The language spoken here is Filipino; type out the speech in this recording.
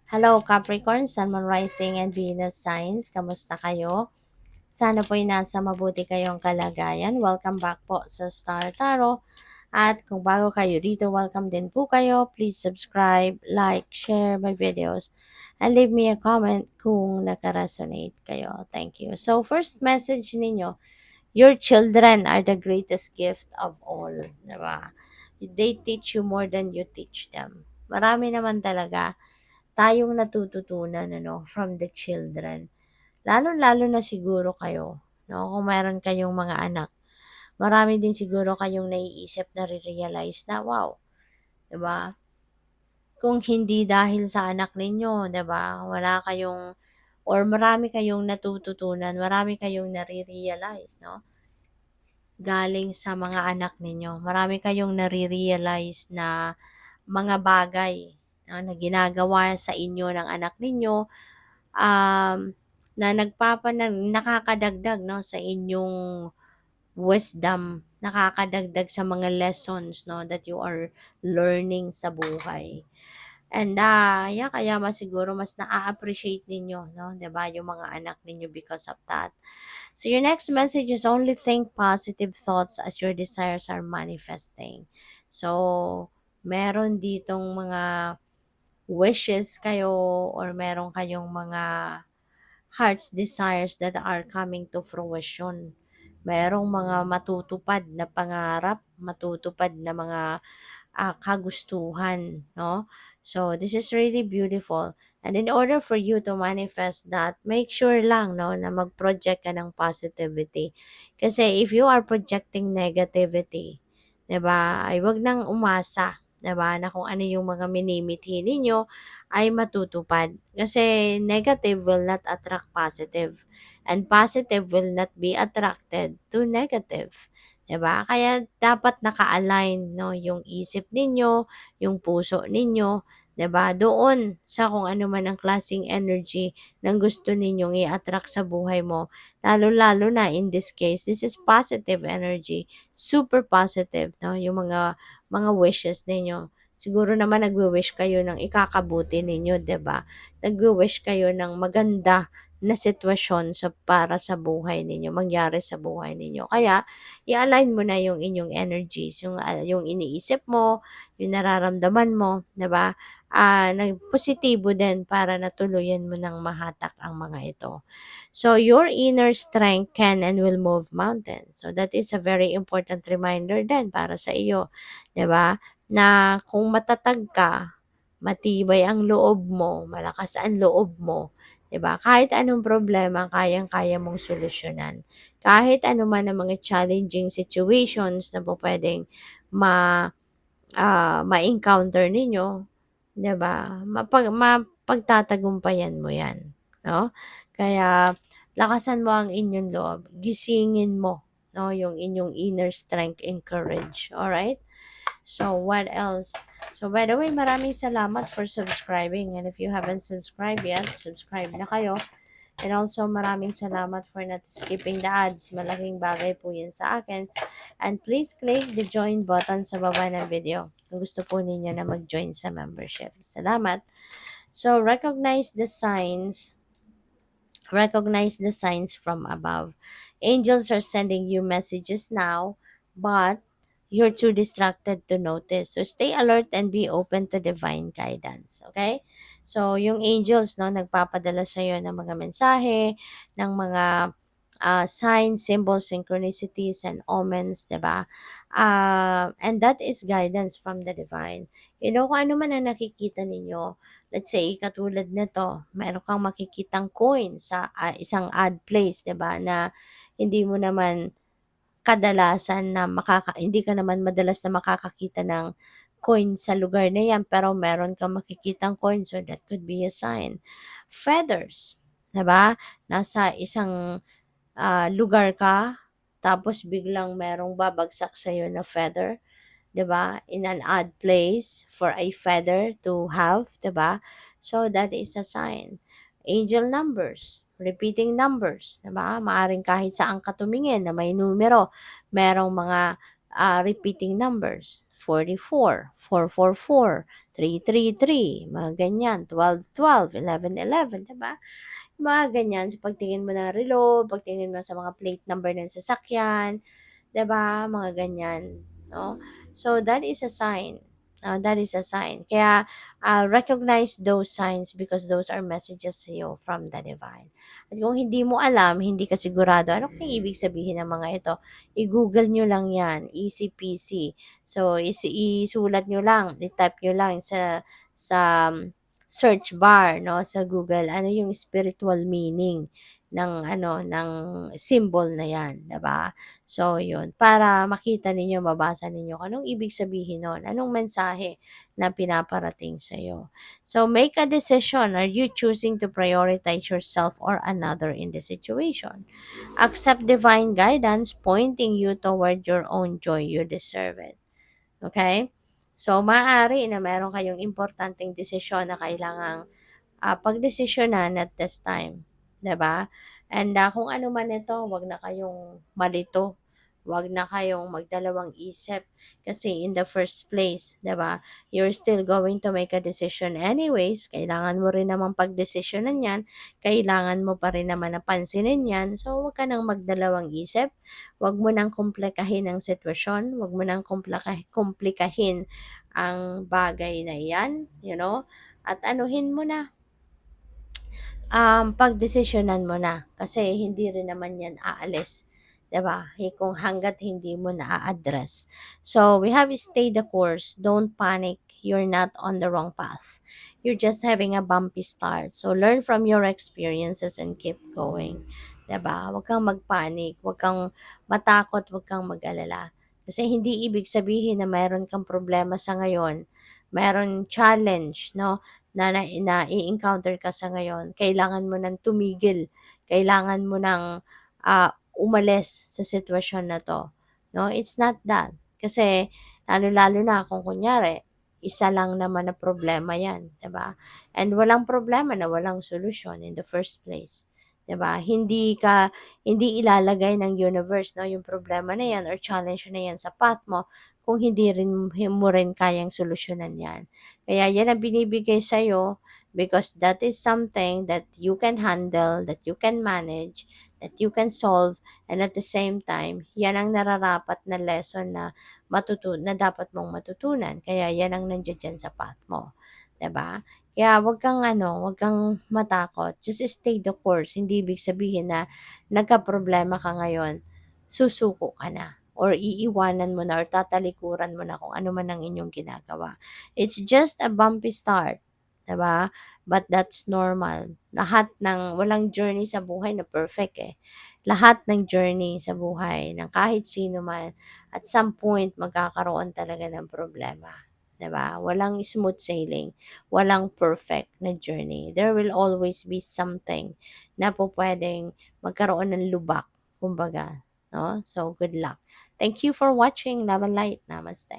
Hello Capricorn, Sun, Moon, Rising, and Venus signs. Kamusta kayo? Sana po'y nasa mabuti kayong kalagayan. Welcome back po sa Star Tarot. At kung bago kayo dito, welcome din po kayo. Please subscribe, like, share my videos, and leave me a comment kung nakaresonate kayo. Thank you. So, first message ninyo, your children are the greatest gift of all. Diba? They teach you more than you teach them. Marami naman talaga tayong natututunan from the children. Lalo-lalo na siguro kayo, no? Kung meron kayong mga anak, marami din siguro kayong naiisip na realize na, wow, 'di ba? Kung hindi dahil sa anak ninyo, 'di ba? Wala kayong or marami kayong natututunan, marami kayong nare-realize, no? Galing sa mga anak ninyo. Marami kayong nare-realize na mga bagay na ginagawa sa inyo ng anak ninyo, um, na nakakadagdag, no, sa inyong wisdom, nakakadagdag sa mga lessons, no, that you are learning sa buhay. And yeah, kaya mas siguro mas na-appreciate ninyo, no, 'di ba, yung mga anak ninyo because of that. So your next message is only think positive thoughts as your desires are manifesting. So meron ditong mga wishes kayo or meron kayong mga heart's desires that are coming to fruition. Merong mga matutupad na pangarap, matutupad na mga kagustuhan, no? So, this is really beautiful. And in order for you to manifest that, make sure lang, no, na mag-project ka ng positivity. Kasi if you are projecting negativity, 'di ba, ay wag nang umasa, 'di ba, na kung ano yung mga minimithi ninyo ay matutupad. Kasi negative will not attract positive. And positive will not be attracted to negative. 'Di ba? Kaya dapat naka-align, no, yung isip ninyo, yung puso ninyo, 'di ba? Doon sa kung ano man ang klaseng energy ng gusto ninyong i-attract sa buhay mo. Lalo-lalo na in this case, this is positive energy, super positive, no, yung mga wishes ninyo. Siguro naman nagwi-wish kayo ng ikakabuti ninyo, 'di ba? Nagwi-wish kayo ng maganda na sitwasyon para sa buhay ninyo, mangyari sa buhay ninyo. Kaya i-align mo na yung inyong energies, yung iniisip mo, yung nararamdaman mo, 'di ba? Positibo din para natuluyan mo ng mahatak ang mga ito. So your inner strength can and will move mountains. So that is a very important reminder din para sa iyo, 'di ba? Na kung matatag ka, matibay ang loob mo, malakas ang loob mo, 'di ba? Kahit anong problema, kayang-kaya mong solusyonan. Kahit ano man ang mga challenging situations na po pwedeng ma ma-encounter ninyo, 'di ba? Mapagtatagumpayan mo 'yan, no? Kaya lakasan mo ang inyong loob, gisingin mo, no, yung inyong inner strength and courage. All right? So, what else? So, by the way, maraming salamat for subscribing. And if you haven't subscribed yet, subscribe na kayo. And also, maraming salamat for not skipping the ads. Malaking bagay po yan sa akin. And please click the join button sa baba ng video kung gusto po ninyo na mag-join sa membership. Salamat. So, recognize the signs from above. Angels are sending you messages now, but you're too distracted to notice. So stay alert and be open to divine guidance. Okay? So yung angels, no, nagpapadala sa iyo ng mga mensahe, ng mga signs, symbols, synchronicities, and omens, 'di ba? And that is guidance from the divine. You know, kung ano man ang nakikita ninyo, let's say, katulad nito, meron kang makikitang coin sa isang odd place, 'di ba? Na hindi mo naman kadalasan na hindi ka naman madalas na makakakita ng coin sa lugar na 'yan, pero meron kang makikitang coin, so that could be a sign. Feathers, 'di ba? Nasa isang lugar ka, tapos biglang merong babagsak sa'yo na feather, 'di ba? In an odd place for a feather to have, 'di ba? So that is a sign. Angel numbers, repeating numbers, 'di ba? Maaring kahit saan ka tumingin na may numero, merong mga repeating numbers. 44, 444, 333, mga ganyan, 1212, 1111, diba? Mga ganyan, so pagtingin mo ng relo, pagtingin mo sa mga plate number ng sasakyan, 'di ba? Mga ganyan, no? So that is a sign. That is a sign. Kaya recognize those signs because those are messages to you from the divine. At kung hindi mo alam, hindi ka sigurado, ano kung ibig sabihin ng mga ito? I-google nyo lang yan. Easy peasy. So, isulat nyo lang, i-type nyo lang sa search bar, no, sa Google, ano yung spiritual meaning ng symbol na yan, 'di ba? So, yun. Para makita ninyo, mabasa ninyo kung anong ibig sabihin nun, anong mensahe na pinaparating sa'yo. So, make a decision. Are you choosing to prioritize yourself or another in the situation? Accept divine guidance pointing you toward your own joy. You deserve it. Okay? So, maaari na meron kayong importanteng desisyon na kailangang pagdesisyonan at this time, 'di ba? And kung ano man ito, 'wag na kayong malito. 'Wag na kayong magdalawang isip kasi in the first place, 'di ba? You're still going to make a decision anyways. Kailangan mo rin naman pagdesisyonan 'yan. Kailangan mo pa rin naman napansinin 'yan. So, 'wag ka nang magdalawang isip. 'Wag mo nang komplikahin ang sitwasyon. 'Wag mo nang komplikahin ang bagay na 'yan, at anuhin mo na, pagdesisyonan mo na kasi hindi rin naman 'yan aalis, 'di ba? Kung hangga't hindi mo na-address. So, we have stay the course, don't panic, you're not on the wrong path. You're just having a bumpy start. So, learn from your experiences and keep going, 'di ba? Huwag kang magpanic, huwag kang matakot, huwag kang mag-alala. Kasi hindi ibig sabihin na mayroon kang problema sa ngayon, mayroon challenge, no? Na i-encounter ka sa ngayon, kailangan mo ng tumigil, kailangan mo ng umalis sa sitwasyon na 'to, 'no? It's not that. Kasi lalo-lalo na kung kunyari, isa lang naman na problema 'yan, 'di ba? And walang problema na walang solusyon in the first place, 'di ba? Hindi ilalagay ng universe, 'no, yung problema na 'yan or challenge na 'yan sa path mo kung hindi rin mo rin kayang solusyonan 'yan. Kaya yan ang binibigay sa'yo because that is something that you can handle, that you can manage, that you can solve, and at the same time, yan ang nararapat na lesson na dapat mong matutunan. Kaya yan ang nandiyan sa path mo. 'Di ba? Kaya wag kang matakot. Just stay the course. Hindi ibig sabihin na nagka-problema ka ngayon, susuko ka na or iiwanan mo na or tatalikuran mo na kung ano man ang inyong ginagawa. It's just a bumpy start, 'di ba? But that's normal. Walang journey sa buhay na perfect eh. Lahat ng journey sa buhay ng kahit sino man, at some point magkakaroon talaga ng problema. 'Di ba? Walang smooth sailing, walang perfect na journey. There will always be something na pwedeng magkaroon ng lubak, kumbaga, no? So, good luck. Thank you for watching. Love and light. Namaste.